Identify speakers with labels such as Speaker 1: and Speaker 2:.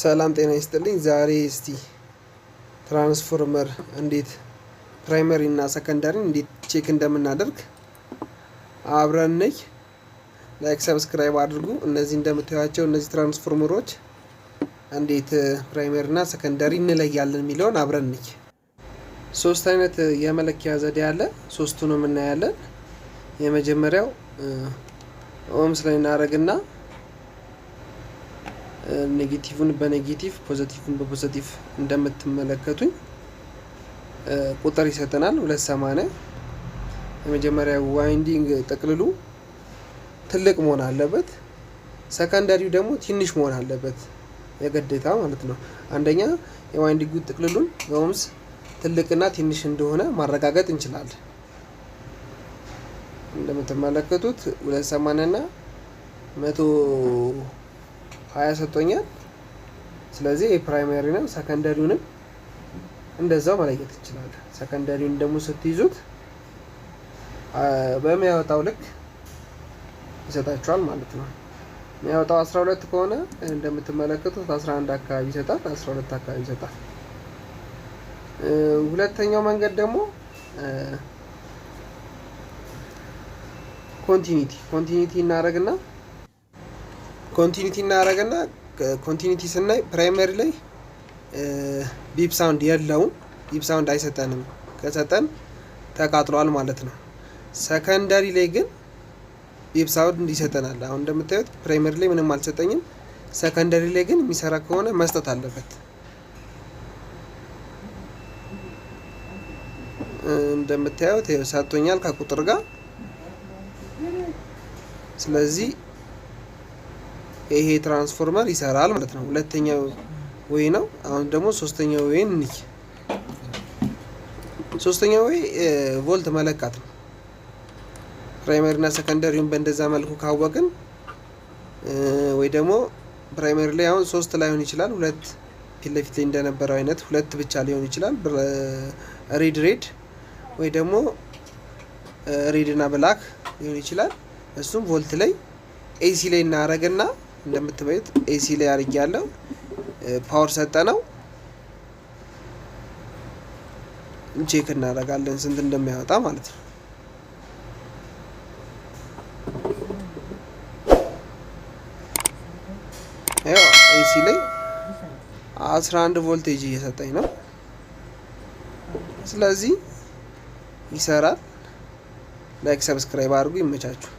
Speaker 1: ሰላም ጤና ይስጥልኝ። ዛሬ እስቲ ትራንስፎርመር እንዴት ፕራይመሪ እና ሰከንዳሪ እንዴት ቼክ እንደምናደርግ አብረን ነይ። ላይክ ሰብስክራይብ አድርጉ። እነዚህ እንደምታዩቸው እነዚህ ትራንስፎርመሮች እንዴት ፕራይመሪ እና ሰከንዳሪ እንለያለን የሚለውን አብረን ነይ። ሶስት አይነት የመለኪያ ዘዴ አለ። ሶስቱንም እናያለን። የመጀመሪያው ኦምስ ላይ እናደርግና ኔጌቲቭን በኔጌቲቭ ፖዚቲቭን በፖዚቲቭ እንደምትመለከቱኝ ቁጥር ይሰጠናል 280። የመጀመሪያው ዋይንዲንግ ጥቅልሉ ትልቅ መሆን አለበት። ሰከንዳሪው ደግሞ ትንሽ መሆን አለበት የግዴታ ማለት ነው። አንደኛ የዋይንዲንግ ጥቅልሉን በኦምስ ትልቅና ትንሽ እንደሆነ ማረጋገጥ እንችላለን። እንደምትመለከቱት 280 እና 120 ሰጥቶኛል። ስለዚህ የፕራይመሪ ነው። ሰከንዳሪውንም እንደዛው መለየት እንችላለን። ሰከንዳሪውን ደግሞ ስትይዙት በሚያወጣው ልክ ይሰጣችኋል ማለት ነው። የሚያወጣው 12 ከሆነ እንደምትመለከቱት 11 አካባቢ ይሰጣል፣ 12 አካባቢ ይሰጣል። ሁለተኛው መንገድ ደግሞ ኮንቲኒቲ እናደርግና ኮንቲኒቲ ስናይ ፕራይመሪ ላይ ቢፕ ሳውንድ የለውም። ቢፕ ሳውንድ አይሰጠንም። ከሰጠን ተቃጥሏል ማለት ነው። ሰከንዳሪ ላይ ግን ቢፕ ሳውንድ ይሰጠናል። አሁን እንደምታዩት ፕራይመሪ ላይ ምንም አልሰጠኝም። ሰከንዳሪ ላይ ግን የሚሰራ ከሆነ መስጠት አለበት። እንደምታዩት ሰጥቶኛል ከቁጥር ጋር። ስለዚህ ይሄ ትራንስፎርመር ይሰራል ማለት ነው። ሁለተኛው ወይ ነው። አሁን ደግሞ ሶስተኛው ወይ እንይ። ሶስተኛው ወይ ቮልት መለካት ነው። ፕራይመሪ እና ሰከንዳሪውን በእንደዛ መልኩ ካወቅን ወይ ደግሞ ፕራይመሪ ላይ አሁን 3 ላይሆን ይችላል፣ 2 ፊት ለፊት ላይ እንደነበረው አይነት 2 ብቻ ሊሆን ይችላል። ሬድ ወይ ደግሞ ሬድ እና ብላክ ሊሆን ይችላል። እሱም ቮልት ላይ ኤሲ ላይ እናረግና እንደምትበዩት ኤሲ ላይ አርግ ያለው ፓወር ሰጠነው ቼክ እናደርጋለን ስንት እንደሚያወጣ ማለት ነው። ያው ኤሲ ላይ 11 ቮልቴጅ እየሰጠኝ ነው። ስለዚህ ይሰራል። ላይክ ሰብስክራይብ አድርጉ። ይመቻችሁ።